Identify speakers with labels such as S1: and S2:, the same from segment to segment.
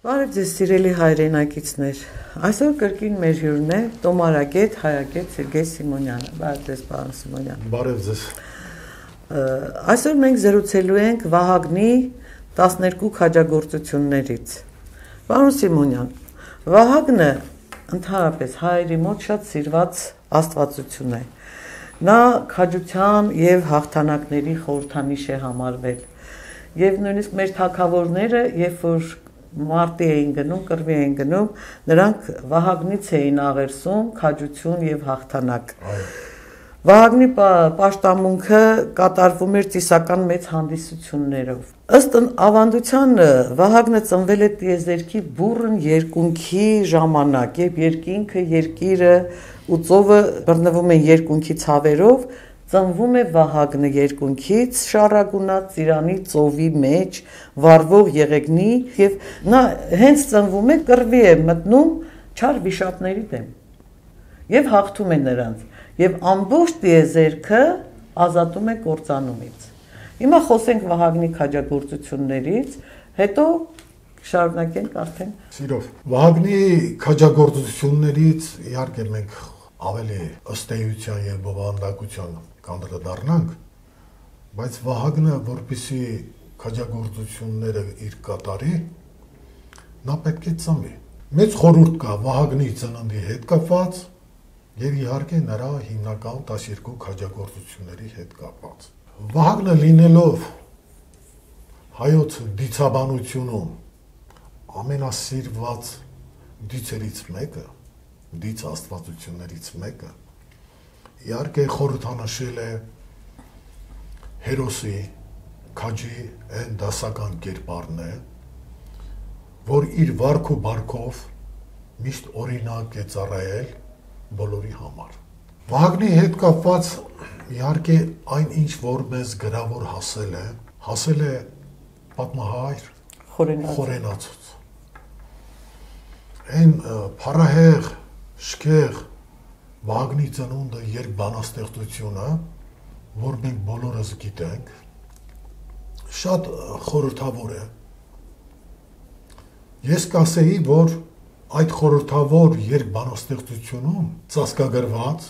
S1: Բարև ձեզ սիրելի հայրենակիցներ, այսօր կրկին մեր հյուրն է տոմարագետ, հայագետ Սերգեյ Սիմոնյանը, բարև ձեզ պարոն Սիմոնյան։
S2: Բարև ձեզ։
S1: Այսօր մենք զրուցելու ենք Վահագնի 12 քաջագործություններից։ Պարոն Սիմոնյան, Վահագնը ընդհանրապես հայերի մոտ շատ սիրված աստվածություն է։ Նա քաջության եւ հաղթանակների խորհրդանիշ է համարվել։ Եվ նույնիսկ մեր թագավորները, երբ որ մարտի էին գնում, կռվի էին գնում, նրանք Վահագնից էին աղերսում քաջություն եւ հաղթանակ։ Վահագնի պաշտամունքը կատարվում էր ծիսական մեծ հանդիսություններով։ Ըստ ավանդությանը Վահագնը ծնվել է տիեզերքի բուռն երկունքի ժամանակ, երբ երկինքը, երկիրը ու ծովը բռնվում են երկունքի ցավերով, ծնվում է Վահագնը երկունքից շարագունած ծիրանի ծովի մեջ վառվող եղեգնի եւ նա հենց ծնվում է կռվի է մտնում չար վիշապների դեմ եւ հաղթում է նրանց եւ ամբողջ տիեզերքը ազատում է կործանումից։ Հիմա խոսենք Վահագնի քաջագործություններից, հետո շարունակենք արդեն։
S2: Սիրով։ Վահագնի քաջագործություններից իհարկե մենք ավելի ըստ էության եւ բովանդակության կանդրադառնանք, բայց Վահագնը, որպեսզի քաջագործությունները իր կատարի, նա պետք է ծնվի։ Մեծ խորհուրդ կա Վահագնի ծննդի հետ կապված եւ իհարկե նրա հիմնական 12 քաջագործությունների հետ կապված։ Վահագնը լինելով հայոց դիցաբանությունում ամենասիրված դիցերից մեկը, դից աստվածություններից մեկը, իհարկե խորհրդանշել է հերոսի քաջի այն դասական կերպարն է, որ իր վարք ու բարքով միշտ օրինակ է ծառայել բոլորի համար։ Վահագնի հետ կապված իհարկե այն ինչ որ մեզ գրավոր հասել է պատմահայր Խորենացուց։ Այն փառահեղ շքեղ Վահագնի ծնունդը երբ բանաստեղծությունը, որ մենք բոլորս գիտենք, շատ խորհրդավոր է։ Ես կասեի, որ այդ խորհրդավոր երբ բանաստեղծությունում ծածկագրված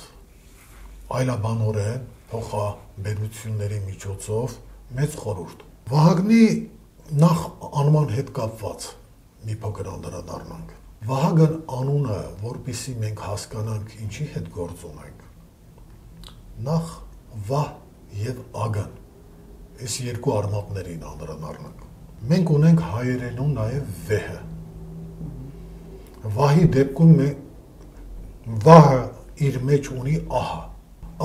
S2: այլաբանորեն փոխաբերությունների միջոցով մեծ խորհուրդ։ Վահագնի նախ անման հետ կապված մի փոքր անդրադառնանք։ Վահագն անունը, որպեսզի մենք հասկանանք ինչի հետ գործ ունենք, նախ վահ եւ ագն, այս երկու արմատներին անդրադառնանք։ Մենք ունենք հայերենում նաեւ վեհը։ Վահի դեպքում վահը իր մեջ ունի ահը։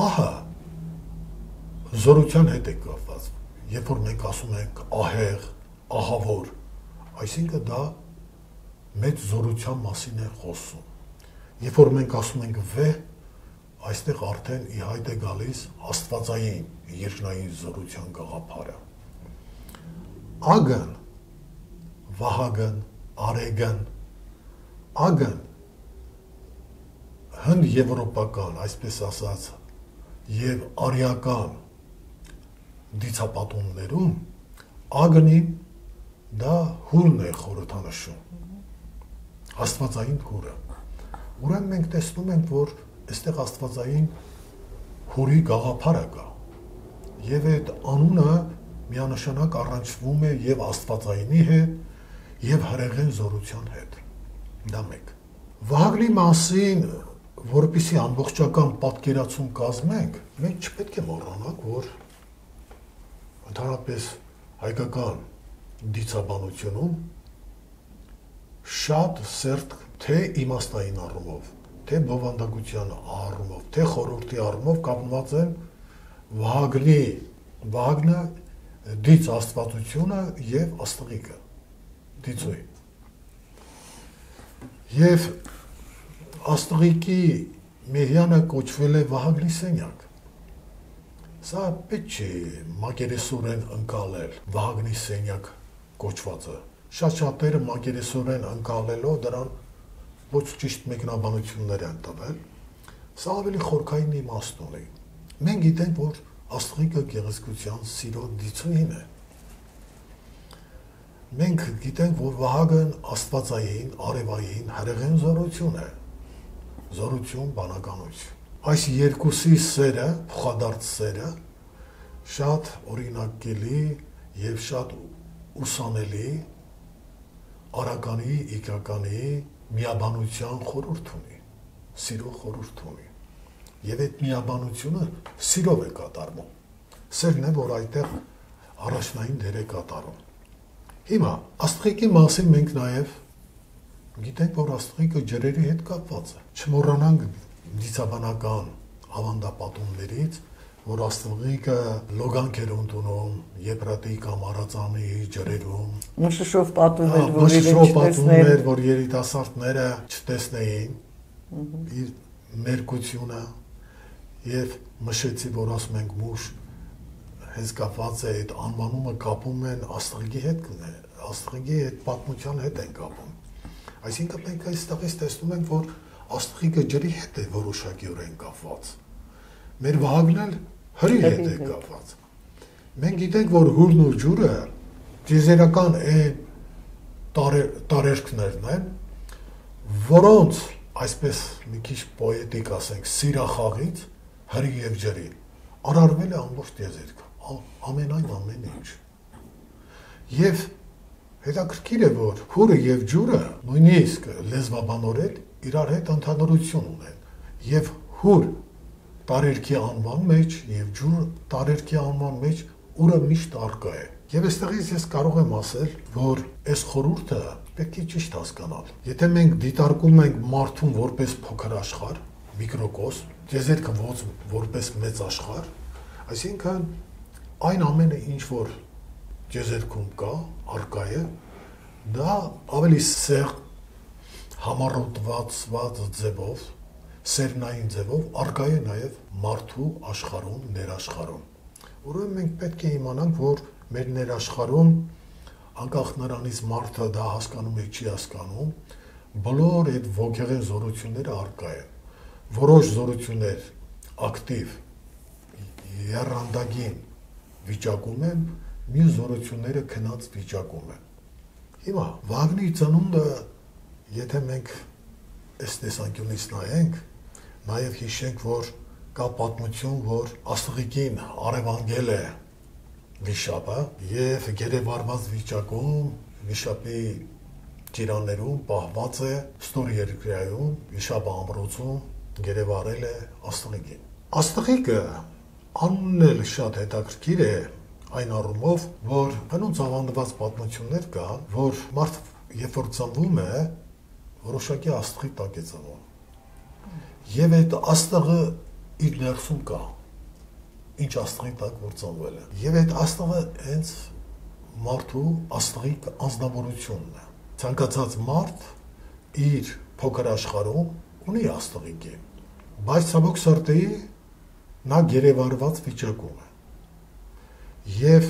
S2: Ահը զորության հետ է կապված։ Երբ որ մենք ասում ենք ահեղ, ահավոր, այսինքն դա մեծ զորության մասին է խոսում։ Երբ որ մենք ասում ենք վեհ, այստեղ արդեն ի հայտ է գալիս աստվածային երկնային զորության գաղափարը։ Ագն, Վահագն, Արեգն, ագն հնդ եվրոպական, այսպես ասած, եւ արիական դիցապատումներում ագնին դա հուրն է խորհրդանշում, աստվածային հուրը։ Ուրեմն մենք տեսնում ենք, որ այստեղ աստվածային հուրի գաղափարը կա եւ այդ անունը միանշանակ առնչվում է եւ աստվածայինի հետ եւ հրեղեն զորության հետ։ Դա մեկ։ Վահագնի մասին, որպեսզի ամբողջական պատկերացում կազմենք, մենք չպետք է մոռանանք, որ ընդհանրապես հայկական դիցաբանությունում շատ սերտ թե իմաստային առումով, թե բովանդակության առումով, թե խորհրդի առումով կապված են Վահագնը դից աստվածությունը եւ աստղիկը, դիցոյ։ Եվ աստղիկի մեհյանը կոչվել է Վահագնի սենյակ։ Սա պետք չէ մակերեսորեն ընկալել Վահագնի սենյակ կոչվածը։ Շատ-շատերը մակերեսորեն ընկալելով դրան ոչ ճիշտ մեկնաբանություններ են տվել։ Սա ավելի խորքային իմաստ ունի։ Մենք գիտենք, որ աստղիկը գեղեցկության սիրո դիցուհին է։ Մենք գիտենք, որ Վահագն աստվածային, արևային, հրեղեն զորություն է։ Զորություն, բանականություն։ Այս երկուսի սերը, փոխադարձ սերը շատ օրինակելի եւ շատ ուսանելի արականի, իգականի միաբանության խորհուրդ ունի, սիրո խորհուրդ ունի։ Եվ այդ միաբանությունը սիրով է կատարվում։ Սերն է, որ այդտեղ առաջնային դեր է կատարում։ Հիմա աստղիկի մասին մենք նաև գիտենք, որ աստղիկը ջրերի հետ կապված է։ Չմոռանանք դիցաբանական ավանդապատումներից, որ աստղիկը լոգանք էր ընդունում Եփրատի կամ Արածանի ջրերում։
S1: Մշշով պատում էր, որ
S2: մշշով պատում էր, որ երիտասարդները չտեսնեին իր մերկությունը եւ մշեցի, որ ասում ենք մուշ հենց կապված է այդ անվանումը կապում են աստղիկի հետ պատմության հետ են կապում։ Այսինքն մենք այստեղից տեսնում ենք, որ աստղիկը ջրի հետ է որոշակիորեն կապված։ Մեր Վահագնն էլ հրի հետ է կապված։ Մենք գիտենք, որ հուրն ու ջուրը դիզերական տարերքներն են, որոնց այսպես մի քիչ պոետիկ ասենք, սիրախաղից հրի եւ ջրի արարվել է ամբողջ դիեզերքը, ամեն ինչ։ Եվ հետաքրքիր է, որ հուրը եւ ջուրը նույնիսկ լեզվաբանորեն իրար հետ ընդհանրություն ունեն, եւ հուր տարերքի անվան մեջ եւ ջուր տարերքի անվան մեջ ուրը միշտ արկա է։ Եվ այստեղից ես կարող եմ ասել, որ այս խորհուրդը պետք է ճիշտ հասկանալ։ Եթե մենք դիտարկում ենք մարդուն որպես փոքր աշխարհ, միկրոկոսմ, դիեզերքը որպես մեծ աշխարհ, այսինքն այն ամենը, ինչ որ դիեզերքում կա, արկա է, դա ավելի սեղ համառոտված ձևով, սերնային ձևով արկա է նաև մարդու աշխարհում, ներաշխարհում։ Ուրեմն մենք պետք է իմանանք, որ մեր ներաշխարհում անկախ նրանից մարդը դա հասկանում է, չի հասկանում, բոլոր այդ ոգեղեն զորությունները արկա են։ Որոշ զորություններ ակտիվ եռանդագին վիճակում են, մյուս զորությունները քնած վիճակում են։ Հիմա Վագնի ծնունդը, եթե մենք այս տեսանկյունից նայենք, նաև հիշենք, որ կա պատմություն, որ աստղիկին արևանգել է վիշապը եւ գերեվարված վիճակում վիշապի ճիրաններում պահված է ստոր երկրայում վիշապը ամրոցում գերեվարել է աստղիկին։ Աստղիկը անունն էլ շատ հետաքրքիր է այն առումով, որ հնուց ավանդված պատմություններ կա, որ մարդ երբ որ ծնվում է, որոշակի աստղի տակ է ծնվում։ Եվ այդ աստղը իր ներսում կա, ինչ աստղի տակ որ ծնվել է։ Եվ այդ աստղը հենց մարդու աստղիկ անձնավորությունն է։ Ցանկացած մարդ իր փոքր աշխարհում ունի աստղիկի, բայց ցավոք սրտի նա գերեվարված վիճակում է։ Եվ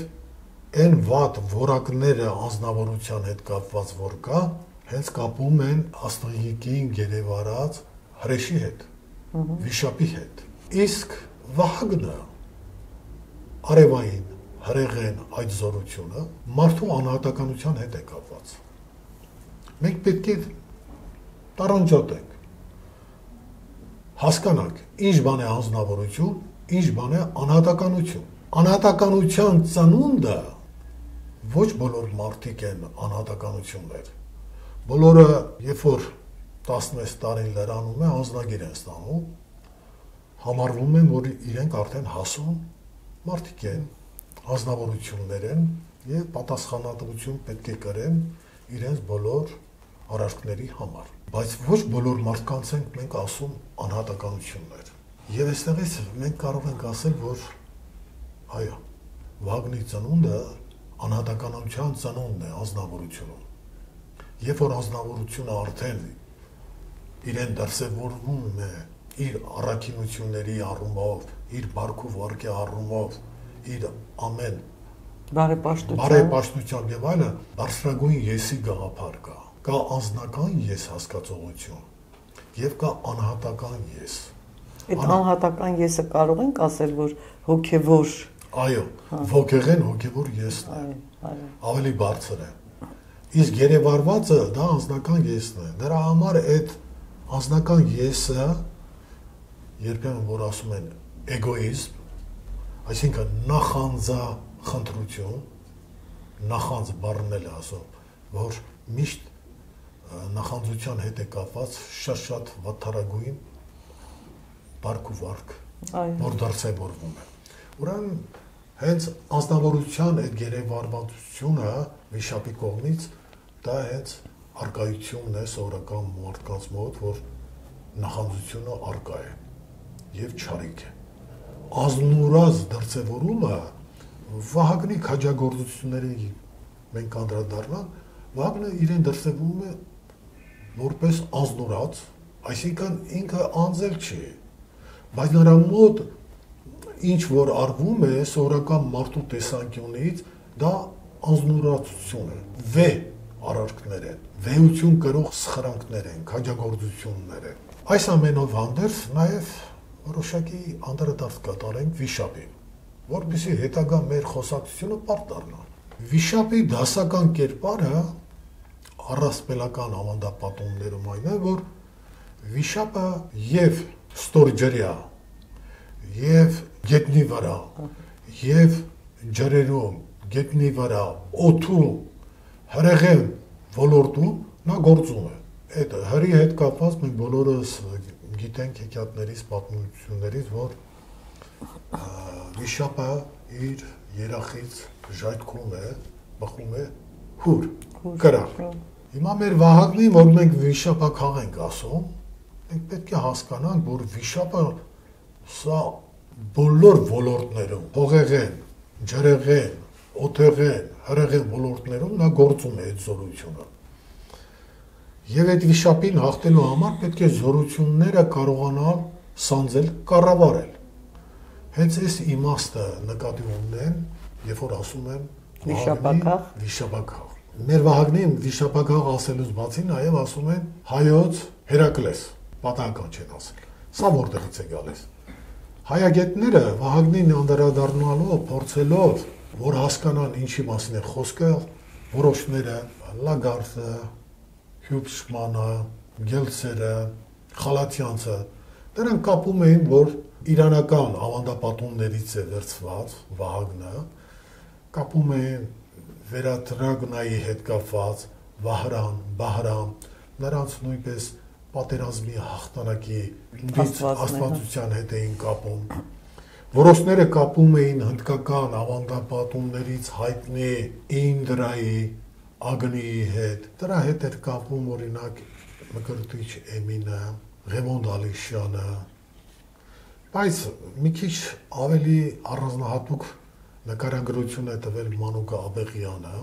S2: այն վատ որակները անձնավորության հետ կապված որ կա, հենց կապում են աստղիկին գերեվարած հրեշի հետ, վիշապի հետ։ Իսկ Վահագնը արևային հրեղեն այդ զորությունը մարդու անհատականության հետ է կապված։ Մենք պետք է տարանջատենք, հասկանանք, ինչ բան է անձնավորություն, ինչ բան է անհատականություն։ Անհատականության ծնունդը ոչ բոլոր մարդիկ են անհատականություններ։ Բոլորը, երբ որ 16 տարին լրանում է, անձնագիր են ստանում, համարվում են, որ իրենք արդեն հասուն մարդիկ են, անձնավորություններ են եւ պատասխանատվություն պետք է կրեն իրենց բոլոր արարքների համար։ Բայց ոչ բոլոր մարդկանց ենք մենք ասում անհատականություններ։ Եվ այստեղից մենք կարող ենք ասել, որ այո, Վագնի ծնունդը անհատականության ծնունդն է անձնավորությունում։ Երբ որ անձնավորությունը արդեն իրեն դրսևորվում է իր առաքինությունների առումով, իր բարքու վարկի առումով, իր ամեն բարեպաշտությամբ եւ այլն, բարձրագույն եսի գաղափար կա։ Կա անձնական ես հասկացողություն եւ կա անհատական ես։
S1: Այդ անհատական եսը կարող ենք ասել, որ հոգեվոր։
S2: Այո, ոգեղեն հոգեվոր եսն է։ Ավելի բարձր է։ Իսկ երևարվածը դա անձնական եսն է։ Դրա համար այդ անձնական եսը երբեմն որ ասում են էգոիզմ, այսինքն նախանձախնդրություն, նախանձ բառն էլ ասում, որ միշտ նախանձության հետ է կապված շատ վատթարագույն բարք ու վարք, որ դրսևորվում է։ Ուրեմն հենց անձնավորության այդ գերեվարվածությունը վիշապի կողմից դա հենց արկայությունն է սովորական մարդկանց մոտ, որ նախանձությունը արկա է եւ չարիք է։ Ազնուրազ դրսևորումը Վահագնի քաջագործությունների մենք անդրադառնանք, Վահագնը իրեն դրսևորում է որպես ազնուրաց, այսինքն ինքը անձել չի, բայց նրա մոտ ինչ որ արվում է սովորական մարդու տեսանկյունից, դա անձնուրացություն է, վեհ արարքներ են, վեհություն կրող սխրանքներ են, քաջագործություններ են։ Այս ամենով հանդերձ նաև որոշակի անդրադարձ կատարենք վիշապին, որպեսզի հետագա մեր խոսակցությունը պարզ դառնա։ Վիշապի դասական կերպարը առասպելական ավանդապատումներում այն է, որ վիշապը եւ ստորջրյա, եւ գետնի վրա, եւ ջրերում, գետնի վրա, օդում, հրեղեն ոլորտում նա գործում է։ Այդ հրի հետ կապված մենք բոլորս գիտենք հեքիաթներից, պատմություններից, որ վիշապը իր երախից ժայթքում է, բխում է հուր, կրակ։ Հիմա մեր Վահագնին, որ մենք վիշապաքաղ ենք ասում, մենք պետք է հասկանանք, որ վիշապը սա բոլոր ոլորտներում, հողեղեն, ջրեղեն, օդեղեն, հրեղեն ոլորտներում նա գործում է այդ զորությունը։ Եվ այդ վիշապին հաղթելու համար պետք է զորությունները կարողանալ սանձել, կառավարել։ Հենց այս իմաստը նկատի ունեն, երբ որ ասում են վիշապաքաղ։ Մեր Վահագնին վիշապաքաղ ասելուց բացի նաև ասում են հայոց Հերակլես, պատահական չեն ասել։ Սա որտեղից է գալիս։ Հայագետները Վահագնին անդրադառնալով, փորձելով, որ հասկանան ինչի մասին է խոսքը, որոշները Լագարդը, Հյուբշմանը, Գելցերը, Խալաթյանցը, դրանք կապում էին, որ իրանական ավանդապատումներից է վերցված Վահագնը, կապում էին վերատրագնայի հետ կապված Վահրամ, Բահրամ, նրանց նույնպես պատերազմի հաղթանակի աստվածության հետ էին կապում։ Որոշները կապում էին հնդկական ավանդապատումներից հայտնի Ինդրայի, Ագնիի հետ։ Դրա հետ էր կապում օրինակ Մկրտիչ Էմինը, Ղևոնդի Ալիշյանը։ Բայց մի քիչ ավելի առանձնահատուկ նկարագրություն է տվել Մանուկ Աբեղյանը,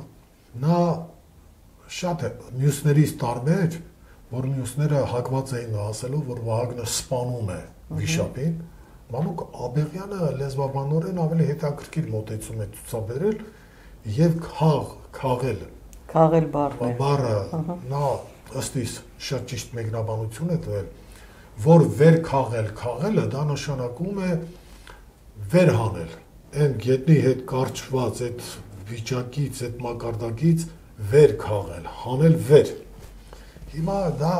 S2: նա շատ մյուսներից տարբեր, որ մյուսները հակված էին ասելով, որ Վահագնը սպանում է վիշապին, Մանուկ Աբեղյանը լեզվաբանորեն ավելի հետաքրքիր մոտեցում է ցուցաբերել եւ քաղել բառը նա ըստ իս շատ ճիշտ մեկնաբանություն է տվել, որ վեր քաղելը դա նշանակում է վեր հանել, այն գետնի հետ կարճված այդ վիճակից, այդ մակարդակից վեր քաղել, հանել վեր։ Հիմա դա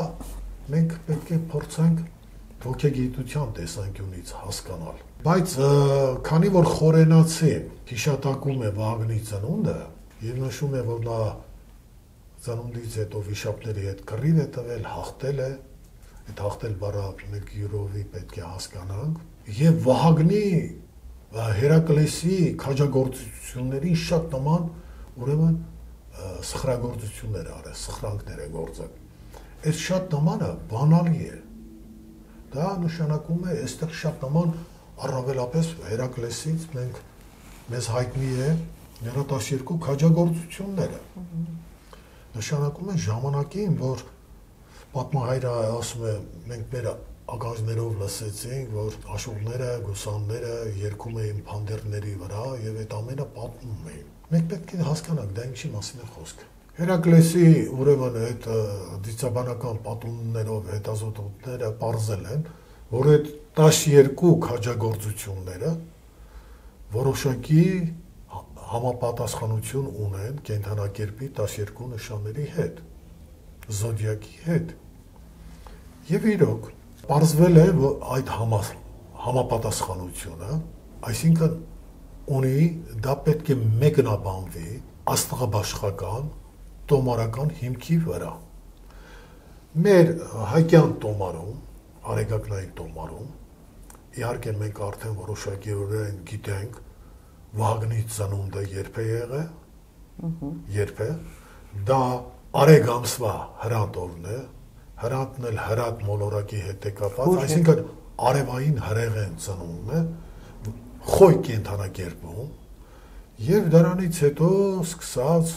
S2: մենք պետք է փորձենք ոգեգիտության տեսանկյունից հասկանալ։ Բայց քանի որ խորենացին հիշատակում է Վահագնի ծնունդը եւ նշում է, որ նա ծնունդից հետո վիշապների հետ կռիվ է տվել, հաղթել է, այդ հաղթել բառը մենք յուրովի պետք է հասկանանք եւ Վահագնի Հերակլեսի քաջագործություններին շատ նման ուրեմն սխրագործություններ արել, սխրանքներ է գործել։ Այս շատ նմանը բանալի է։ Դա նշանակում է, այստեղ շատ նման առավելապես Հերակլեսից մեզ հայտնի է 32 քաջագործությունները։ Նշանակում է ժամանակին, որ պատմահայրը ասում է, մենք մեր ականջներով լսեցինք, որ աշուղները, գուսանները երգում էին փանդերների վրա եւ այդ ամենը պատմում էին։ Մենք պետք է հասկանանք, դա ինչի մասին է խոսքը։ Հերակլեսի ուրեմն այդ դիցաբանական պատումներով հետազոտողները պարզել են, որ այդ 12 քաջագործությունները որոշակի համապատասխանություն ունեն կենդանակերպի 12 նշանների հետ, զոդիակի հետ։ Եվ իրոք, պարզվել է, որ այդ համապատասխանությունը, այսինքն ունի, դա պետք է մեկնաբանվի աստղաբաշխական, տոմարական հիմքի վրա։ Մեր հայկյան տոմարում, արեգակնային տոմարում, իհարկե մենք արդեն որոշակիորեն գիտենք Վահագնի ծնունդը երբ է եղել, երբ է, դա արեգ ամսվա հրանտ օրն է, հրանտն էլ հրատ մոլորակի հետ է կապված, այսինքն արևային հրեղեն ծնունդն է, խոյ կենդանակերպում, եւ դրանից հետո սկսած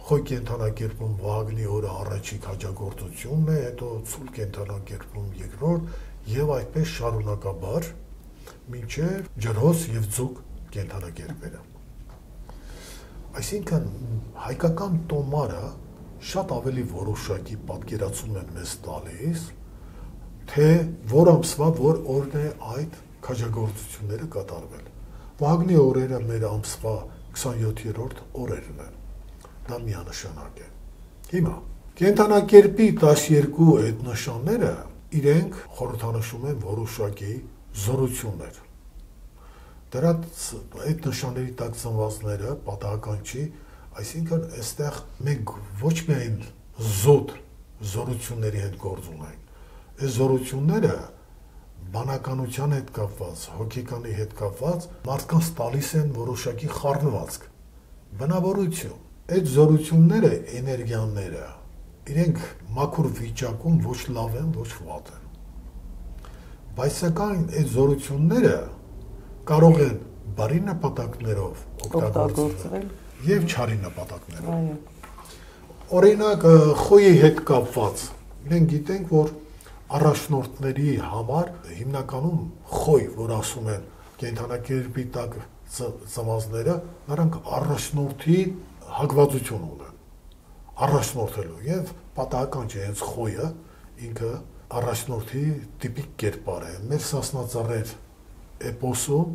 S2: խոյ կենդանակերպում Վահագնի օրը առաջին հաջորդությունն է, հետո ցուլ կենդանակերպում երկրորդ եւ այդպես շարունակաբար մինչեւ ջրհոս եւ ձուկ կենդանակերպերը։ Այսինքն հայկական տոմարը շատ ավելի որոշակի պատկերացում է մեզ տալիս, թե որ ամսվա որ օրն է այդ քաջագործությունները կատարվել։ Վահագնի օրերը մեր ամսվա 27-րդ օրերն են։ Դա միանշանակ է։ Հիմա կենդանակերպի 12 այդ նշանները իրենք խորհրդանշում են որոշակի զորություններ։ Դրա այդ նշանների տակ ծնվածները պատահական չի, այսինքն այստեղ մենք ոչ միայն զոտ զորությունների հետ գործ ունենք, այս զորությունները բանականության հետ կապված, հոգեկանի հետ կապված մարդկանց տալիս են որոշակի խառնվածք, բնավորություն։ Այդ զորությունները, էներգիաները, իրենք մաքուր վիճակում ոչ լավ են, ոչ վատ են։ Բայց սակայն այդ զորությունները կարող են բարի նպատակներով օգտագործվել եւ չարի նպատակներով։ Օրինակ, խոյի հետ կապված մենք գիտենք, որ առաջնորդների համար հիմնականում խոյ, որ ասում են կենդանակերպի տակ ծնվածները, նրանք առաջնորդի հակվածություն ունեն, առաջնորդելու եւ պատահական չէ, հենց խոյը ինքը առաջնորդի տիպիկ կերպար է։ Մեր Սասնածառեր էպոսում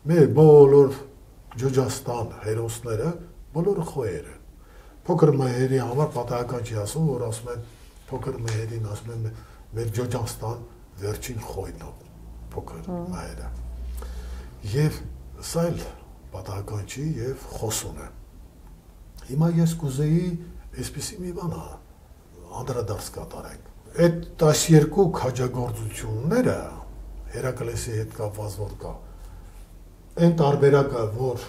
S2: մեր բոլոր Ջոջաստան հերոսները բոլորը խոյեր են։ Փոքր մայրերի համար պատահական չի ասում, որ ասում են փոքր մայրերին ասում են մեր Ջոջաստան վերջին խոյն է, փոքր մայրը։ Եվ սա էլ պատահական չի եւ խոսուն է։ Հիմա ես կուզեի այսպեսի մի բան անդրադարձ կատարենք։ Այդ 12 քաջագործությունները Հերակլեսի հետ կապված որ կա, այն տարբերակը, որ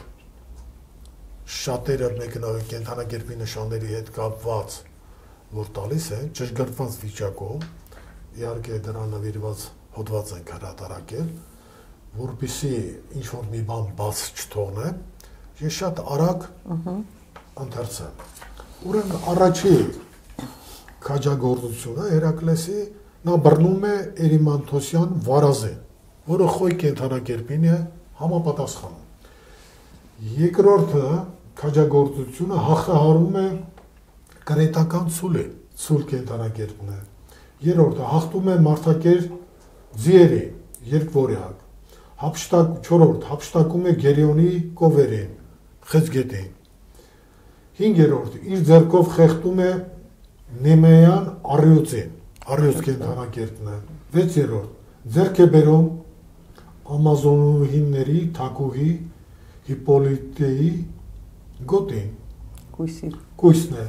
S2: շատերը կենդանակերպի նշանների հետ կապված, որ տալիս են ճշգրտված վիճակում, իհարկե դրան նվիրված հոդված ենք հրատարակել, որպեսզի ինչ-որ մի բան բաց չթողնեմ, ես շատ արագ ընթերցեմ։ Ուրեմն առաջի քաջագործությունը Հերակլեսի նա բռնում է Էրիմանթոսյան վարազին, որը խոյ կենդանակերպին է համապատասխանում։ Երկրորդը քաջագործությունը հաղթահարում է կրետական ցուլի, ցուլ կենդանակերպն է։ Երրորդը հաղթում է մարդակեր ձիերի, երկվորյակ։ Չորրորդ հափշտակում է Գերիոնի կովերին, խեցգետին։ Հինգերորդ իր ձեռքով խեղդում է Նեմեյան առյուծին, առյուծ կենդանակերպն է։ Վեցերորդ ձեռք է բերում ամազոնուհիների թագուհի Հիպոլիտեի գոտին, կույսն է։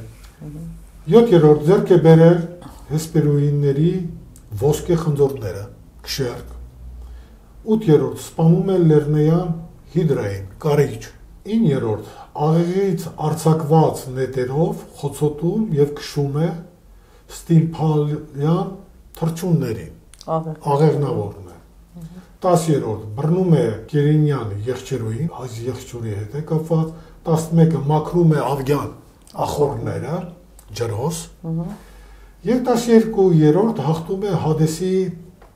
S2: Յոթերորդ ձեռք է բերել հեսպերուհիների ոսկե խնձորները, քշերք։ Ութերորդ սպանում է Լեռնեյան հիդրային, կարիճ։ Իններորդ աղեղից արձակված նետերով խոցոտում եւ քշում է Ստիմփալյան թռչուններին, աղեղնավորն է։ 10-րդ բռնում է Կերինյան եղջերուին, այս եղջյուրի հետ է կապված, 11-ը մաքրում է Ավգյան ախորները, ջրհոս, եւ 12-րդ հաղթում է Հադեսի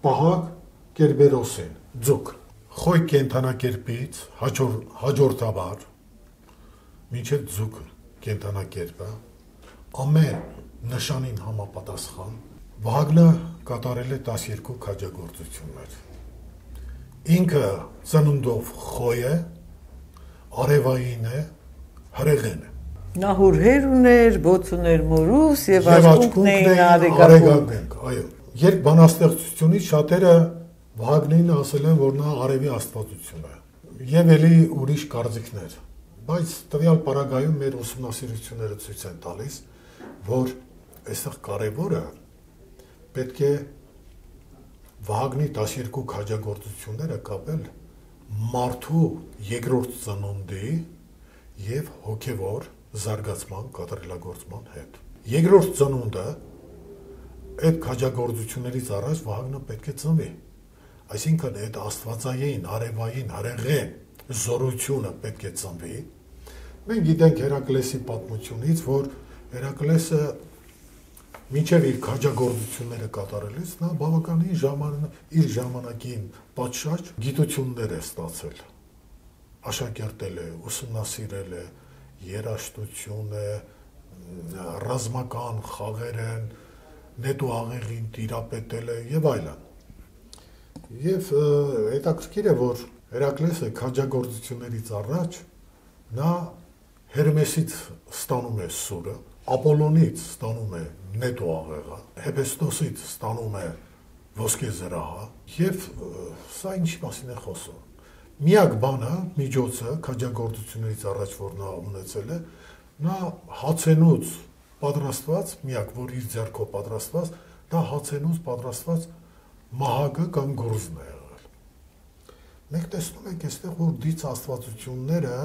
S2: պահակ Կերբերոսին, ձուկ։ Խոյ կենդանակերպից հաջորդաբար մինչև ձուկ կենդանակերպը ամեն նշանին համապատասխան Վահագնը կատարել է 12 քաջագործություններ։ Ինքը ծնունդով խոյ է, արևային է, հրեղեն է։
S1: Նա հուրհեր ուներ, բոց ուներ մորուս եւ աչքունքն էին արեգակունք,
S2: այո։ Երբ բանաստեղծությունից շատերը Վահագնին ասել են, որ նա արևի աստվածություն է, եւ էլի ուրիշ կարծիքներ, բայց տվյալ պարագայում մեր ուսումնասիրությունները ցույց են տալիս, որ այստեղ կարևորը պետք է Վահագնի 12 քաջագործությունները կապել մարդու երկրորդ ծնունդի եւ հոգեվոր զարգացման կատարելագործման հետ։ Երկրորդ ծնունդը այդ քաջագործություններից առաջ Վահագնը պետք է ծնվի։ Այսինքն այդ աստվածային, արևային, հրեղեն զորությունը պետք է ծնվի։ Մենք գիտենք Հերակլեսի պատմությունից, որ Հերակլեսը մինչև իր քաջագործությունները կատարելիս նա բավականին իր ժամանակին պատշաճ գիտություններ է ստացել, աշակերտել է, ուսումնասիրել է, երաժշտություն է, ռազմական խաղեր են, նետու աղեղին տիրապետել է եւ այլն։ Եվ հետաքրքիր է, որ Հերակլեսը քաջագործություններից առաջ նա Հերմեսից ստանում է սուրը, Ապոլոնից ստանում է նետու աղեղը, Հեփեստոսից ստանում է ոսկե զրահը, եւ սա ինչի մասին է խոսում։ Միակ բանը, միջոցը քաջագործություններից առաջ որ նա ունեցել է, նա հացենուց պատրաստված, միակ որ իր ձեռքով պատրաստված, դա հացենուց պատրաստված մահագը կամ գուրզն է եղել։ Մենք տեսնում ենք այստեղ, որ դից աստվածությունները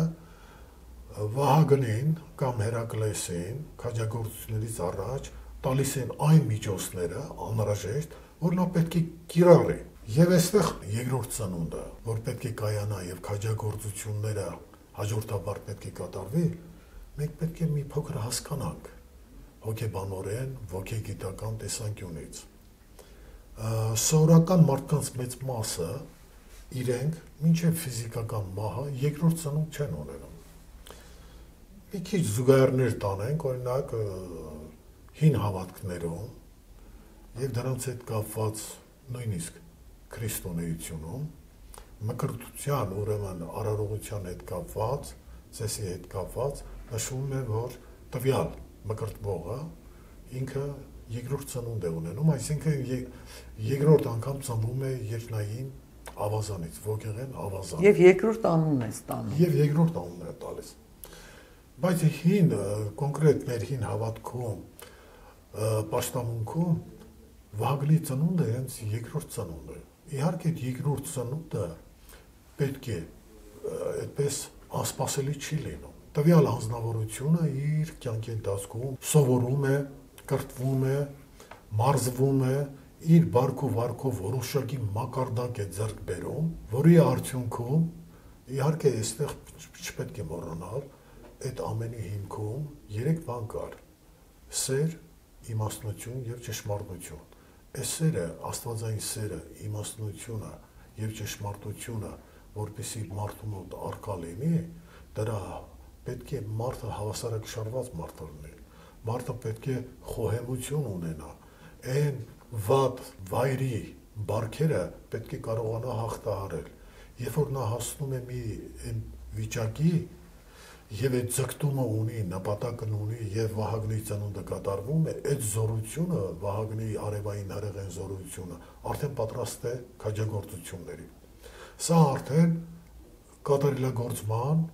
S2: Վահագնին կամ Հերակլեսին քաջագործություններից առաջ տալիս են այն միջոցները անհրաժեշտ, որ նա պետք է կիրառի։ Եվ այստեղ երկրորդ ծնունդը, որ պետք է կայանա եւ քաջագործությունները հաջորդաբար պետք է կատարվի, մենք պետք է մի փոքր հասկանանք հոգեբանորեն, ոգեգիտական տեսանկյունից։ Սովորական մարդկանց մեծ մասը իրենք մինչև ֆիզիկական մահը երկրորդ ծնունդ չեն ունենում։ Մի քիչ զուգահեռներ տանենք, օրինակ հին հավատքներում եւ դրանց հետ կապված նույնիսկ քրիստոնեությունում մկրտության, ուրեմն արարողության հետ կապված, ծեսի հետ կապված նշվում է, որ տվյալ մկրտվողը ինքը երկրորդ ծնունդ է ունենում, այսինքն երկրորդ անգամ ծնվում է երկնային ավազանից, ոգեղեն ավազան։
S1: Եվ երկրորդ անունն է ստանում։
S2: Եվ երկրորդ անունն է տալիս։ Բայց հին կոնկրետ մեր հին հավատքում, պաշտամունքում Վահագնի ծնունդը հենց երկրորդ ծնունդ է։ Իհարկե երկրորդ ծնունդը պետք է այդպես անսպասելի չի լինում։ Տվյալ անձնավորությունը իր կյանքի ընթացքում սովորում է, կրթվում է, մարզվում է, իր բարքու վարքով որոշակի մակարդակ է ձեռք բերում, որի արդյունքում իհարկե այստեղ չպետք է մոռանալ, այդ ամենի հիմքում երեք բան կար. սեր, իմաստնություն եւ ճշմարտություն։ Այս սերը, աստվածային սերը, իմաստնությունը եւ ճշմարտությունը, որպեսզի մարդու մոտ առկա լինի, դրա պետք է մարդը հավասարակշռված մարդ լինի։ Մարդը պետք է խոհեմություն ունենա, այն վատ վայրի բարքերը պետք է կարողանա հաղթահարել։ Երբ որ նա հասնում է մի վիճակի եւ այդ ձգտումը ունի, նպատակն ունի եւ Վահագնի ծնունդը կատարվում է, այդ զորությունը, Վահագնի արևային հրեղեն զորությունը արդեն պատրաստ է քաջագործությունների։ Սա արդեն կատարելագործման,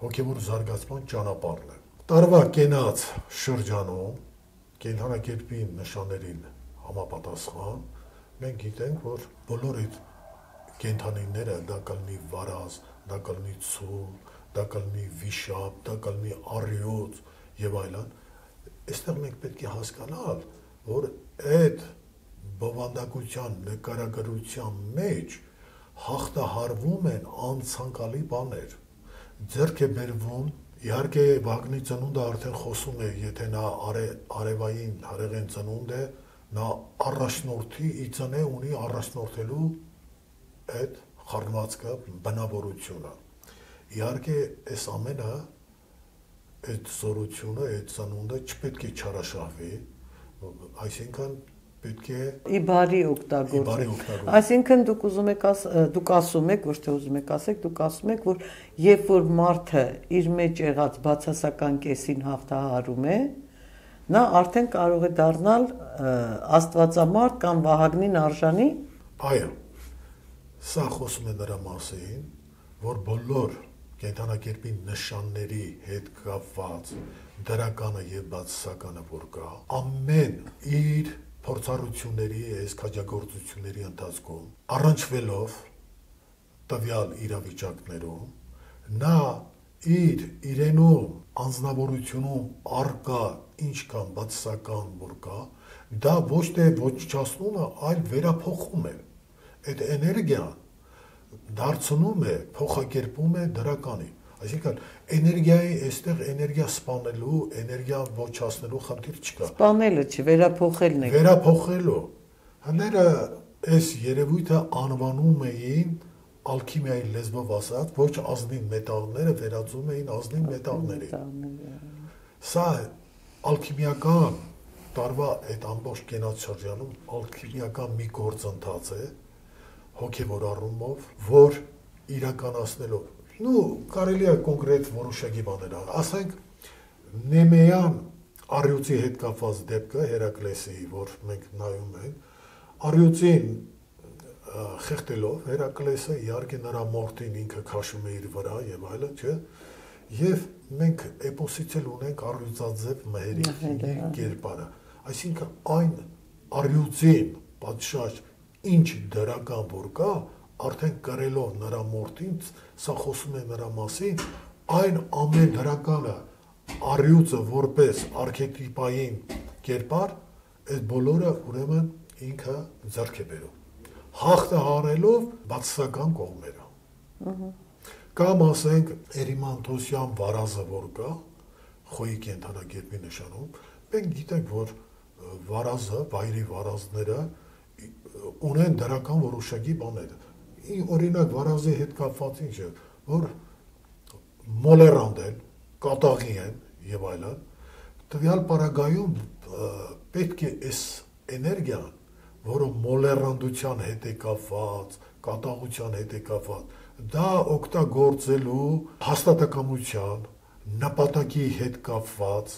S2: հոգեվոր զարգացման ճանապարհն է։ Տարվա կենաց շրջանում կենդանակերպի նշաններին համապատասխան մենք գիտենք, որ բոլոր այդ կենդանիները, դա կլինի վարազ, դա կլինի ցուլ, դա կլինի վիշապ, դա կլինի առյուծ եւ այլն, այստեղ մենք պետք է հասկանալ, որ այդ բովանդակության նկարագրության մեջ հաղթահարվում են անցանկալի բաներ, ձեռք է բերվում, իհարկե Վահագնի ծնունդը արդեն խոսում է, եթե նա արևային հրեղեն ծնունդ է, նա առաջնորդի իծնե ունի առաջնորդելու այդ խառնվածքը, բնավորությունը։ Իհարկե այս ամենը, այդ զորությունը, այդ ծնունդը չպետք է չարաշահվի, այսինքն պետք է
S1: իբարի օգտագործել։ Այսինքն դուք ասում եք, ոչ թե ուզում եք ասեք, դուք ասում եք, որ երբ որ մարդը իր մեջ եղած բացասական կեսին հաղթահարում է, նա արդեն կարող է դառնալ աստվածամարդ կամ Վահագնին արժանի։
S2: Այո, սա խոսում է նրա մասին, որ բոլոր կենդանակերպի նշանների հետ կապված դրականը եւ բացասականը որ կա, ամեն իր փորձառությունների, այս քաջագործությունների ընթացքում առնչվելով տվյալ իրավիճակներում, նա իրենում անձնավորությունում արկա ինչքան բացասական որ կա, դա ոչ թե ոչնչացնում է, այլ վերափոխում է։ Այդ էներգիան դարձնում է, փոխակերպում է դրականի։ Այսինքն էներգիայի այստեղ էներգիա սպանելու, էներգիա ոչնչացնելու խնդիր չկա։
S1: Սպանելը չի, վերափոխելն է։
S2: Վերափոխելու։ Հները այս երևույթը անվանում էին ալքիմիայի լեզվով ասած, ոչ ազնիվ մետաղները վերածում էին ազնիվ մետաղների։ Սա ալքիմիական տարվա այդ ամբողջ կենացրջանում ալքիմիական մի գործընթաց է, հոգևոր առումով, որ իրականացնելով, կարելի է կոնկրետ որոշակի բաներ անել, ասենք Նեմեյան առյուծի հետ կապված դեպքը Հերակլեսի, որ մենք նայում ենք, առյուծին խեղդելով Հերակլեսը իհարկե նրա մորթին ինքը քաշում է իր վրա եւ այլն, չէ՞։ Եվ մենք էպոսից էլ ունենք առյուծաձև մհերի կերպարը։ Այսինքն այն առյուծին պատշաճ ինչ դրական որ կա, արդեն կրելով նրա մորթին, սա խոսում է նրա մասին, այն ամեն դրականը առյուծը որպես արքետիպային կերպար, այդ բոլորը ուրեմն ինքը ձեռք է բերում։ Հաղթահարելով բացասական կողմերը։ Կամ ասենք Էրիմանթոսյան վարազը որ կա, խոյի կենդանակերպի նշանում, մենք գիտենք, որ վարազը, վայրի վարազները ունեն դրական որոշակի բաներ։ Օրինակ վարազի հետ կապված ինչ է, որ մոլերանդ են, կատաղի են եւ այլն, տվյալ պարագայում պետք է այս էներգիան, որը մոլերանդության հետ է կապված, կատաղության հետ է կապված, դա օգտագործելու հաստատակամության, նպատակի հետ կապված,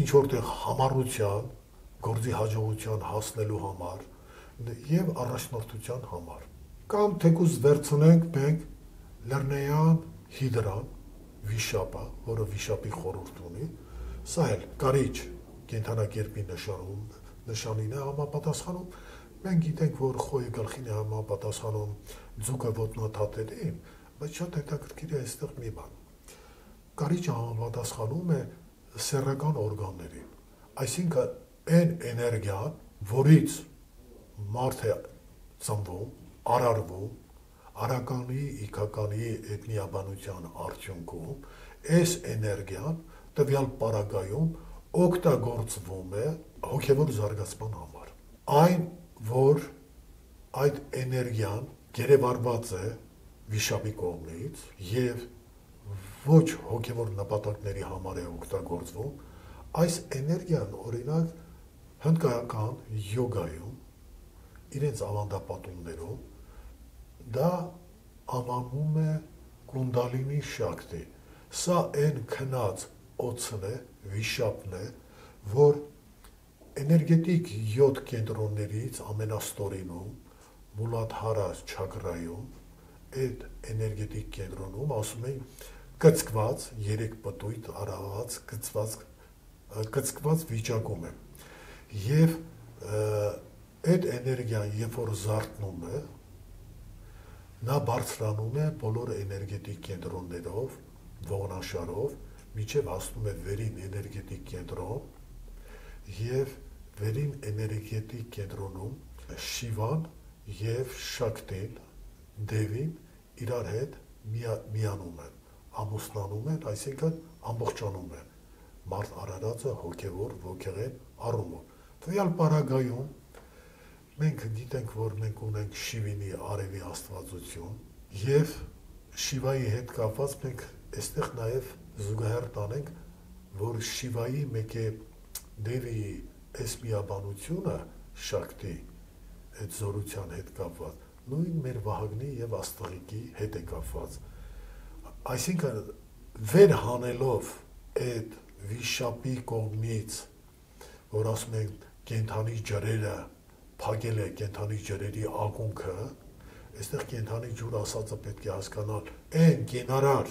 S2: ինչ որտեղ համառության, գործի հաջողության հասնելու համար եւ առաջնորդության համար։ Կամ թեկուզ վերցնենք մենք Լեռնեյան հիդրան, վիշապը, որը վիշապի խորհուրդ ունի, սա էլ կարիճ կենդանակերպի նշանին է համապատասխանում, մենք գիտենք, որ խոյի գլխին է համապատասխանում ձուկը ոտնաթաթերին, բայց շատ հետաքրքիր է այստեղ մի բան։ Կարիճը համապատասխանում է սեռական օրգաններին, այսինքն այն էներգիան, որից մարդ է ծնվում, արարվում, արականի, իքականի էթնիաբանության արդյունքում, այս էներգիան տվյալ պարագայում օգտագործվում է հոգևոր զարգացման համար։ Այն, որ այդ էներգիան գերեվարված է վիշապի կողմից եւ ոչ հոգևոր նպատակների համար է օգտագործվում, այս էներգիան օրինակ հնդկայական յոգայում իրենց ավանդապատումներում դա անվանում է կունդալինի շակտի։ Սա այն քնած օծն է, վիշապն է, որ էներգետիկ 7 կենտրոններից ամենաստորինում, Մուլադհարա չակրայում, այդ էներգետիկ կենտրոնում ասում են կծկված, 3 պտույտ արաված, կծկված վիճակում է։ Եվ այդ էներգիան, երբ որ զարթնում է, նա բարձրանում է բոլոր էներգետիկ կենտրոններով, ողնաշարով, մինչև հասնում է վերին էներգետիկ կենտրոն եւ վերին էներգետիկ կենտրոնում Շիվան եւ Շակտին, Դևին իրար հետ միանում են, ամուսնանում են, այսինքն ամբողջանում են մարդ արարածը հոգևոր ոգեղեն առումով։ Տվյալ պարագայում մենք գիտենք, որ մենք ունենք Շիվինի արևի աստվածություն եւ Շիվայի հետ կապված մենք այստեղ նաեւ զուգահեռ տանենք, որ Շիվայի մեկ է Դևիի այս միաբանությունը շակտի այդ զորության հետ կապված նույն մեր Վահագնի եւ Աստղիկի հետ է կապված, այսինքն վեր հանելով այդ վիշապի կողմից, որ ասում են կենթանի ջրերը փակել է կենթանի ջրերի ակունքը, այստեղ կենթանի ջուր ասածը պետք է հասկանալ այն կենարար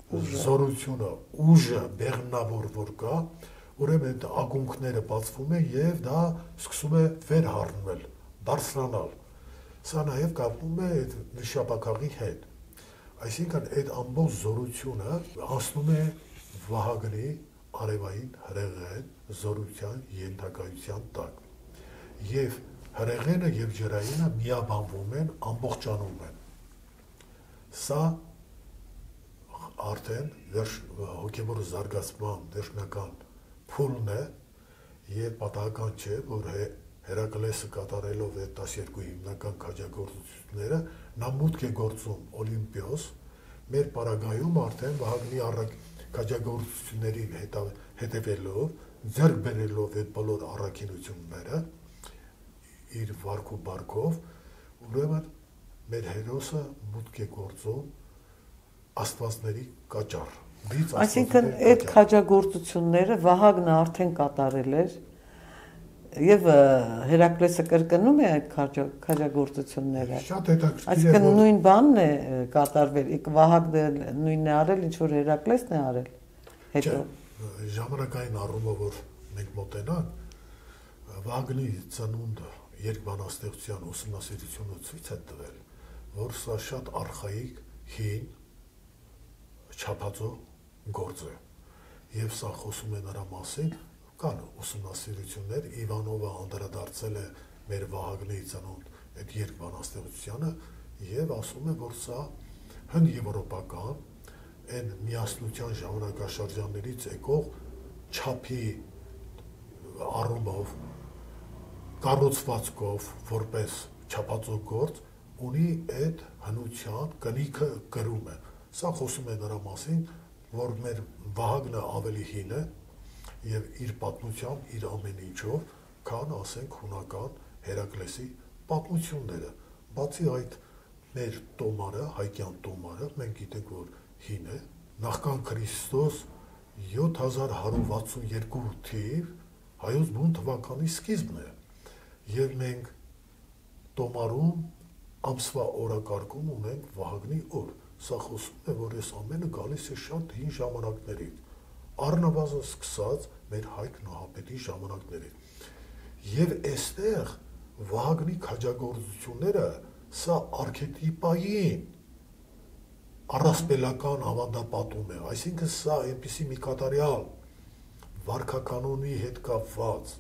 S2: զորությունը, ուժը, բեղմնավոր որ կա, ուրեմն այդ ակունքները բացվում է եւ դա սկսում է վեր հառնվել, բարձրանալ։ Սա նաեւ կապվում է այդ վիշապաքաղի հետ։ Այսինքն այդ ամբողջ զորությունը հասնում է Վահագնի արևային հրեղեն զորության ենթակայության տակ։ Եվ հրեղենը եւ ջրայինը միաբանվում են, ամբողջանում են։ Սա արդեն հոգևոր զարգացման վերջնական փուլն է եւ պատահական չէ, որ Հերակլեսը կատարելով այդ 12 հիմնական քաջագործությունները նա մուտք է գործում Օլիմպիոս, մեր պարագայում արդեն Վահագնի քաջագործություններին հետևելով, ձեռք բերելով այդ բոլոր առաքինությունները իր վարք ու բարքով, ուրեմն մեր հերոսը մուտք է գործում աստվածների կաճառ։
S1: Այսինքն այդ քաջագործությունները Վահագնը արդեն կատարել էր եւ Հերակլեսը կրկնում է այդ քաջագործությունները։
S2: Շատ հետաքրքիր է։
S1: Այսինքն նույն բանն է կատարվել, Վահագնը նույնն է արել, ինչ որ Հերակլեսն է արել։ Հետո
S2: ժամանակային առումով որ մենք մոտենանք, Վահագնի ծնունդը երկբանաստեղծության ուսումնասիրությունը ցույց է տվել, որ սա շատ արխայիկ, հին չափածո գործ է։ Եվ սա խոսում է նրա մասին, կան ուսումնասիրություններ, Իվանովը անդրադարձել է մեր Վահագնի ծնունդ այդ երկբանաստեղծությանը եւ ասում է, որ սա հնեվրոպական այն միասնության ժամանակաշրջաններից եկող չափի առումով կառուցվածքով որպես չափածո գործ ունի այդ հնության կնիքը կրում է։ Սա խոսում է նրա մասին, որ մեր Վահագնը ավելի հին է եւ իր պատմությամբ, իր ամեն ինչով, քան ասենք հունական Հերակլեսի պատմությունները։ Բացի այդ, մեր տոմարը, հայկյան տոմարը, մենք գիտենք, որ հին է, նախքան Քրիստոս 7162 թիվ հայոց բուն թվականի սկիզբն է։ Եվ մենք տոմարում ամսվա օրակարգում ունենք Վահագնի օր։ Սա խոսում է, որ այս ամենը գալիս է շատ հին ժամանակներից, առնվազն սկսած մեր Հայկ Նահապետի ժամանակներից։ Եվ այստեղ Վահագնի քաջագործությունները սա արքետիպային առասպելական ավանդապատում է, այսինքն սա այնպիսի մի կատարյալ վարքականոնի հետ կապված,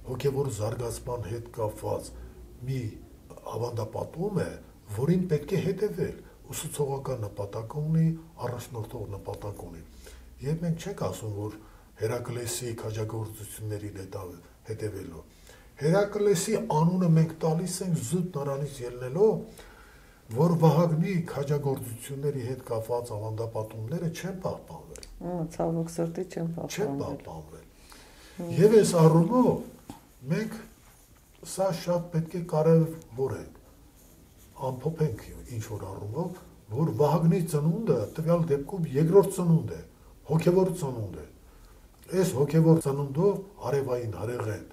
S2: հոգևոր զարգացման հետ կապված մի ավանդապատում է, որին պետք է հետևել, ուսուցողական նպատակ ունի, առաջնորդող նպատակ ունի։ Եվ մենք չենք ասում, որ Հերակլեսի քաջագործություններին հետևելու։ Հերակլեսի անունը մենք տալիս ենք զուտ նրանից ելնելով, որ Վահագնի քաջագործությունների հետ կապված ավանդապատումները չեն պահպանվել։
S1: Ցավոք սրտի չեն
S2: պահպանվել։ Եվ այս առումով մենք սա շատ պետք է կարևորենք, ամփոփենք ինչ որ առումով, որ Վահագնի ծնունդը տվյալ դեպքում երկրորդ ծնունդ է, հոգևոր ծնունդ է։ Այս հոգևոր ծնունդով արևային հրեղեն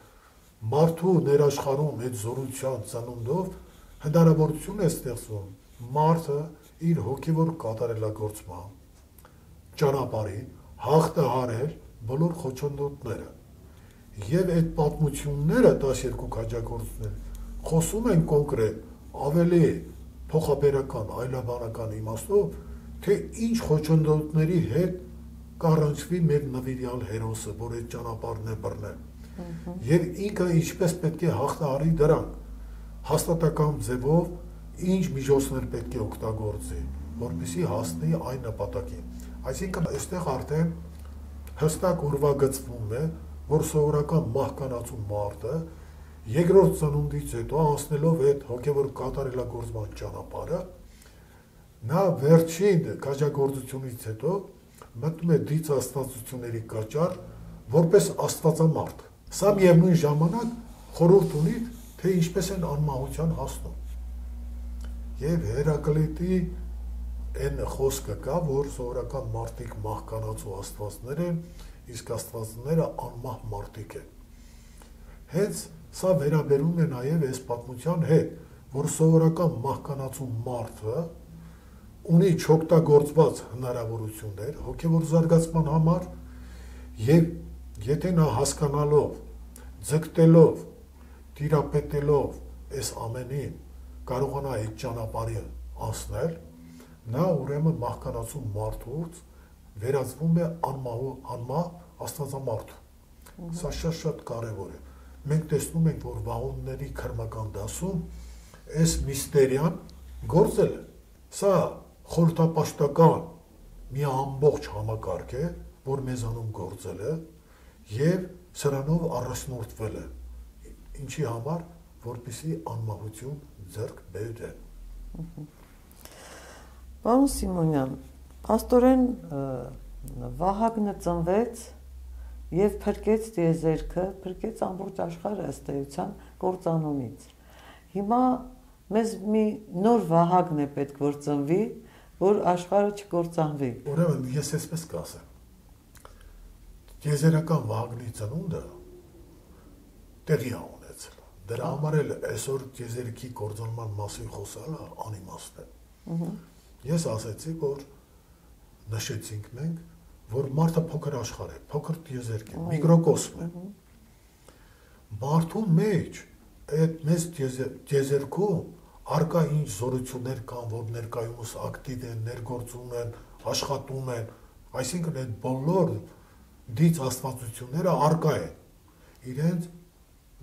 S2: մարդու ներաշխարհում այդ զորության ծնունդով հնարավորություն է ստեղծվում մարդը իր հոգևոր կատարելագործման ճանապարհին հաղթը հարել բոլոր խոչընդոտները։ Եվ այդ պատմությունները 12 քաջագործություններ խոսում են կոնկրետ ավելի փոխաբերական, այլաբանական իմաստով, թե ինչ խոչընդոտների հետ կառանցվի մեր նվիրյալ հերոսը, որ այդ ճանապարհն է բռնել։ Եվ ինքը ինչպես պետք է հաղթահարի դրանք, հաստատական ձևով ինչ միջոցներ պետք է օգտագործի, որպեսզի հասնի այն նպատակին։ Այսինքն այստեղ արդեն հստակ ուրվագծվում է, որ սովորական մահկանացու մարդը երկրորդ ծնունդից հետո անցնելով այդ հոգևոր կատարելագործման ճանապարհը, նա վերջին քաջագործությունից հետո մտնում է դից աստվածությունների կաճառ որպես աստվածամարդ, Սա միևնույն ժամանակ խորհուրդ ունի, թե ինչպես են անմահության հասնում։ Եվ Հերակլիտի այն խոսքը կա, որ սովորական մարդիկ մահկանացու աստվածներ են, իսկ աստվածները անմահ մարդիկ են։ Հենց սա վերաբերում է նաև այս պատմության հետ, որ սովորական մահկանացու մարդը ունի չօգտագործված հնարավորություններ հոգևոր զարգացման համար եւ եթե նա հասկանալով, ձգտելով, տիրապետելով այս ամենին կարողանա այդ ճանապարհը անցնել, նա ուրեմն մահկանացու մարդուց վերածվում է անմահ աստվածամարդու։ Սա շատ կարևոր է։ Մենք տեսնում ենք, որ վաղումների քրմական դասում այս միստերիան գործել է։ Սա խորհրդապաշտական մի ամբողջ համակարգ է, որ մեզանում գործել է եւ սրանով առաջնորդվել է։ Ինչի համար, որպեսզի անմահություն ձեռք բերեն։
S1: Պարոն Սիմոնյան, աստորեն Վահագնը ծնվեց եւ փրկեց տիեզերքը, փրկեց ամբողջ աշխարհը ըստ էության կործանումից։ Հիմա մեզ մի նոր Վահագն է պետք որ ծնվի, որ աշխարհը չկործանվի։
S2: Ուրեմն ես այսպես կասեմ։ Տիեզերական Վահագնի ծնունդը տեղի է ունեցել։ Դրա համար էլ այսօր տիեզերքի կործանման մասին խոսալը անիմաստ է։ Ես ասացի, որ նշեցինք մենք, որ մարդը փոքր աշխարհ է, փոքր տիեզերք է, միկրոկոսմ է։ Մարդու մեջ այդ մեծ տիեզերքում արկա ինչ զորություններ կան, որ ներկայումս ակտիվ են, ներգործում են, աշխատում են, այսինքն այդ բոլոր դից աստվածությունները արկա են։ Իրենց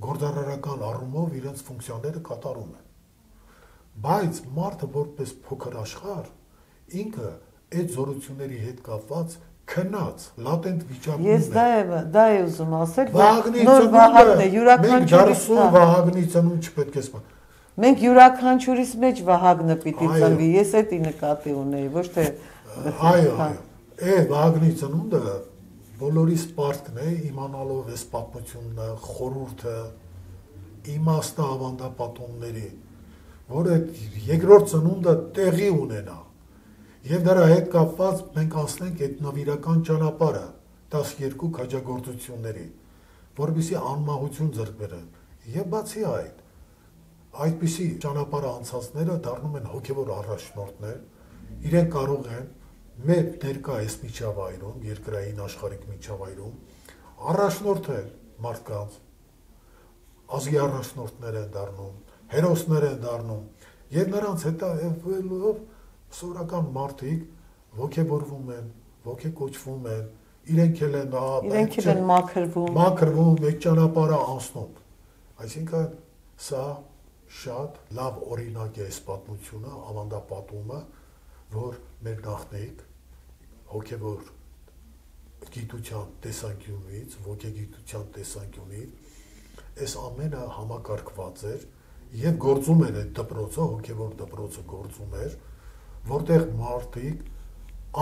S2: գործարարական առումով իրենց ֆունկցիաները կատարում են։ Բայց մարդը որպես փոքր աշխարհ ինքը այդ զորությունների հետ կապված քնած, լատենտ վիճակում է։
S1: Ես դա է ուզում ասել,
S2: որ
S1: նոր Վահագն է, յուրաքանչյուրիս
S2: Վահագնի ծնունդ չպետք է սպան։
S1: Մենք յուրաքանչյուրիս մեջ Վահագնը պիտի ծնվի, ես էդի նկատի ունեի, ոչ թե
S2: այո, այդ Վահագնի ծնունդը բոլորիս պարտքն է իմանալով այս պատմությունը, խորհուրդը, իմաստը ավանդապատումների, որ այդ երկրորդ ծնունդը տեղի ունենա։ Եվ դրա հետ կապված մենք անցնենք այդ նվիրական ճանապարհը 12 քաջագործությունների, որովհետեւ անմահություն ձեռք բերեն։ Եվ բացի այդ, այդպիսի ճանապարհը անցածները դառնում են հոգևոր առաջնորդներ, իրենք կարող են մեր ներկա այս միջավայրում, երկրային աշխարհիկ միջավայրում առաջնորդել մարդկանց, ազգի առաջնորդներ են դառնում, հերոսներ են դառնում, եւ նրանց հետևելով սովորական մարդիկ ոգևորվում են, ոգեկոչվում են, իրենք են մաքրվում, այդ ճանապարհը անցնում։ Այսինքն սա շատ լավ օրինակ է այս պատմությունը, ավանդապատումը, որ մեր նախնիկ հոգևոր գիտության տեսանկյունից, ոգեգիտության տեսանկյունից այս ամենը համակարգված էր եւ գործում էր այդ դպրոցը, հոգևոր դպրոցը գործում էր, որտեղ մարդիկ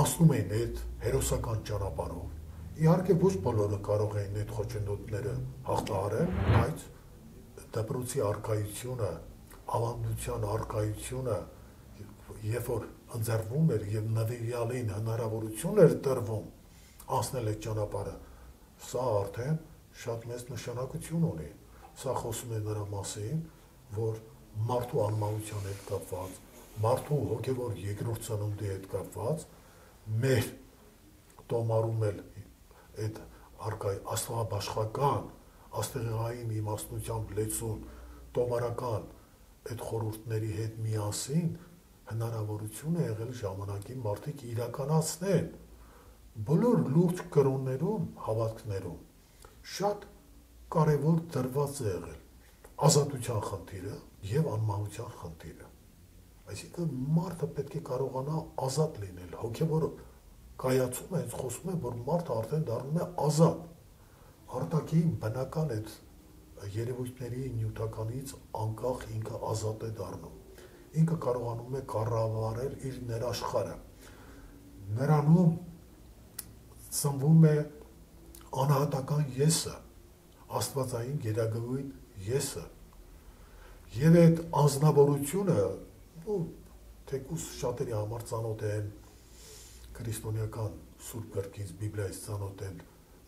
S2: անցնում էին այդ հերոսական ճանապարհով։ Իհարկե ոչ բոլորը կարող էին այդ խոչընդոտները հաղթահարել, բայց դպրոցի արկայությունը, ավանդության արկայությունը, երբ որ ընձեռվում էր եւ նվիրյալին հնարավորություն էր տրվում անցնել այդ ճանապարհը, սա արդեն շատ մեծ նշանակություն ունի։ Սա խոսում է նրա մասին, որ մարդու անմահության հետ կապված, մարդու հոգևոր երկրորդ ծնունդի հետ կապված մեր տոմարում էլ այդ աստղաբաշխական, աստղային իմաստնությամբ լեցուն տոմարական այդ խորհուրդների հետ միասին հնարավորություն է եղել ժամանակի մարդիկ իրականացնեն բոլոր լուրջ կրոններում, հավատքներում շատ կարևոր դրված է եղել ազատության խնդիրը եւ անմահության խնդիրը։ Այսինքն մարդը պետք է կարողանա ազատ լինել, հոգևոր կայացումը հենց խոսում է, որ մարդը արդեն դառնում է ազատ, արտաքին բնական այդ երևույթների նյութականից անկախ ինքը ազատ է դառնում, ինքը կարողանում է կառավարել իր ներաշխարհը, նրանում ծնվում է անհատական եսը, աստվածային գերագույն եսը։ Եվ այդ անձնավորությունը, թեկուզ շատերի համար ծանոթ են քրիստոնեական Սուրբ Գրքից, Բիբլիայից ծանոթ են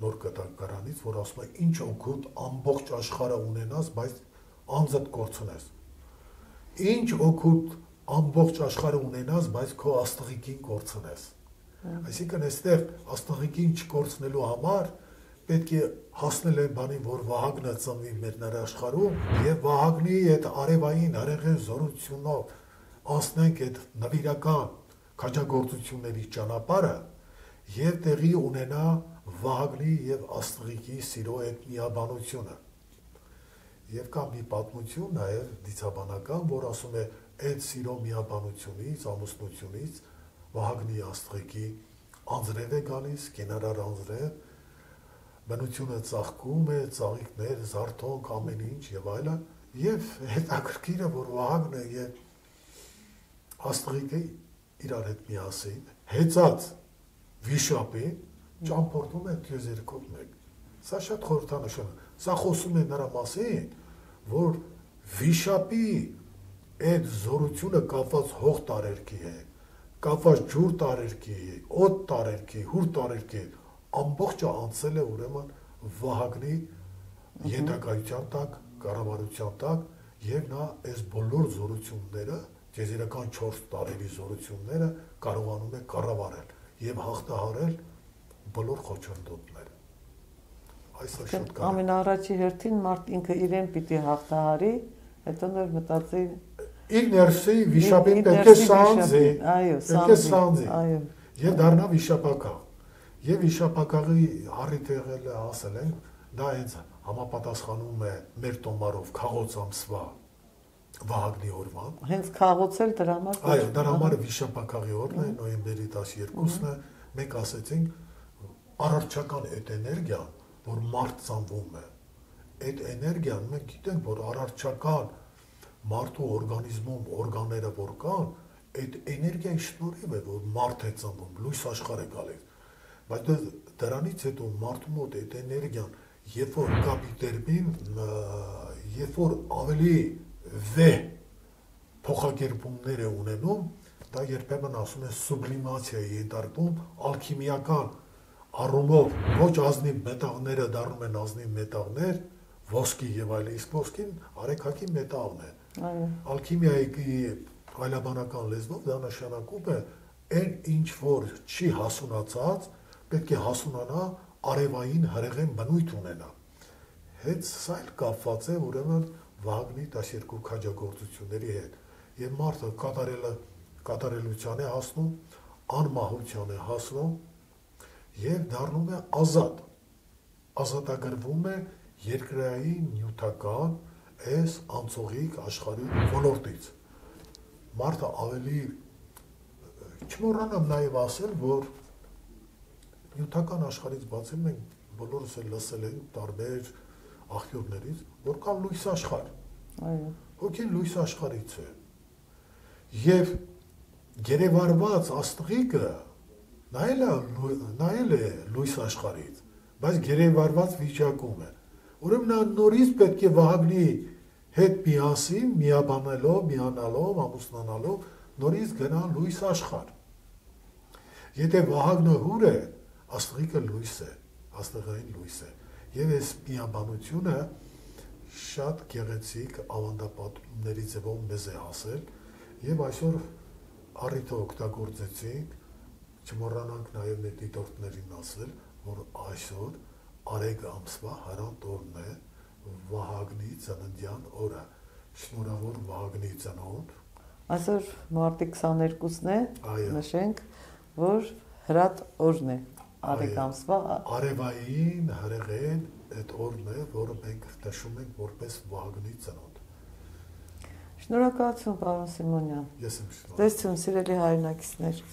S2: նոր կտակարանից, որ ասում է ինչ օգուտ ամբողջ աշխարհը ունենաս, բայց անձդ կորցնես։ Ինչ օգուտ ամբողջ աշխարհը ունենաս, բայց քո աստղիկին կորցնես։ Այսինքն այստեղ աստղիկին չկորցնելու համար պետք է հասնել այն բանին, որ Վահագնը ծնվի մեր ներաշխարհում եւ Վահագնի այդ արևային հրեղեն զորությունով անցնենք այդ նվիրական քաջագործությունների ճանապարհը եւ տեղի ունենա Վահագնի եւ աստղիկի սիրո այդ միաբանությունը։ Եվ կա մի պատմություն նաեւ դիցաբանական, որ ասում է այդ սիրո միաբանությունից, ամուսնությունից Վահագնի աստղիկի անձրև է գալիս, կենարար անձրև, բնությունը ծաղկում է, ծաղիկներ, զարթոնք, ամեն ինչ եւ այլն, եւ հետաքրքիրը, որ Վահագնը եւ աստղիկը իրար հետ միասին հեծած վիշապին ճամփորդում են տիեզերքով մեկ։ Սա շատ խորհրդանշան է։ Սա խոսում է նրա մասին, որ վիշապի այդ զորությունը կապված հող տարերքի հետ, կապված ջուր տարերքի, օդ տարերքի, հուր տարերքի, ամբողջը անցել է ուրեմն Վահագնի յետակայության տակ, կառավարության տակ, եւ նա այս բոլոր զորությունները, տիեզերական 4 տարերի զորությունները կարողանում է կառավարել եւ հաղթահարել բոլոր խոչընդոտները։ Այսօր շատ կարևոր։
S1: Ամենաառաջի հերթին մարդ ինքը իրեն պիտի հաղթահարի, հետո նոր մտածի
S2: իր ներսի վիշապին պետք է սանձի, պետք է սանձի, եւ դառնա վիշապակաղ։ Եվ վիշապակաղի առիթ եղել է, ասել են, դա հենց համապատասխանում է մեր տոմարով քաղոց ամսվա Վահագնի օրվան։
S1: Հենց քաղոցել դրա համար։
S2: Այո, դրա համար վիշապակաղի օրն է, նոյեմբերի 12-ն է, մենք ասեցինք առարչական այդ էներգիան, որ մարդ ծնվում է, այդ էներգիան մենք գիտենք, որ առարչական մարդու օրգանիզմում օրգանները որ կան, այդ էներգիայի շնորհիվ է, որ մարդ է ծնվում, լույս աշխարհ է գալիս։ Բայց դրանից հետո մարդու մոտ այդ էներգիան, երբ որ կապիտերբին, երբ որ ավելի վեհ փոխակերպումներ է ունենում, դա երբեմն ասում են սուբլիմացիայի ենթարկվում, ալքիմիական առումով ոչ ազնիվ մետաղները դառնում են ազնիվ մետաղներ, ոսկի եւ այլն, իսկ ոսկին արեքակի մետաղն է։ Ալքիմիայի այլաբանական լեզվով դա նշանակում է այն ինչ որ չի հասունացած, պետք է հասունանա արևային հրեղեն բնույթ ունենա։ Հետ սա էլ կապված է ուրեմն Վահագնի 12 քաջագործությունների հետ։ Եվ մարդը կատարելության է հասնում, անմահության է հասնում եւ դառնում է ազատ։ Ազատագրվում է երկրային նյութական այս անցողիկ աշխարհի ոլորտից։ Մարդը ավելի չմոռանամ նաեւ ասել, որ նյութական աշխարհից բացի մենք բոլորս էլ լսել ենք տարբեր աղբյուրներից, որ կա լույս աշխարհ։
S1: Այո։
S2: Հոգին լույս աշխարհից է։ Եվ գերեվարված աստղիկը նայել է լույս աշխարհից, բայց գերեվարված վիճակում է։ Ուրեմն նա նորից պետք է Վահագնի հետ միասին, միանալով, ամուսնանալով, նորից գնա լույս աշխարհ։ Եթե Վահագնը հուր է, աստղիկը լույս է, աստղային լույս է։ Եվ այս միաբանությունը շատ գեղեցիկ ավանդապատումների ձևով մեզ է ասել, եւ այսօր առիթը օգտագործեցինք, չմոռանանք նաեւ մեր դիտորդներին ասել, որ այսօր Արեգ ամսվա հրանտ օրն է, Վահագնի ծննդյան օրը։ Շնորհավոր Վահագնի ծնունդ։
S1: Այսօր մարտի 22-ն է, նշենք, որ հրատ օրն է, Արեգ ամսվա։
S2: Արևային հրեղեն այդ օրն է, որը մենք նշում ենք որպես Վահագնի ծնունդ։
S1: Շնորհակալություն, պարոն Սիմոնյան։
S2: Ես եմ շնորհակալ։
S1: Տեսություն, սիրելի հայրենակիցներ։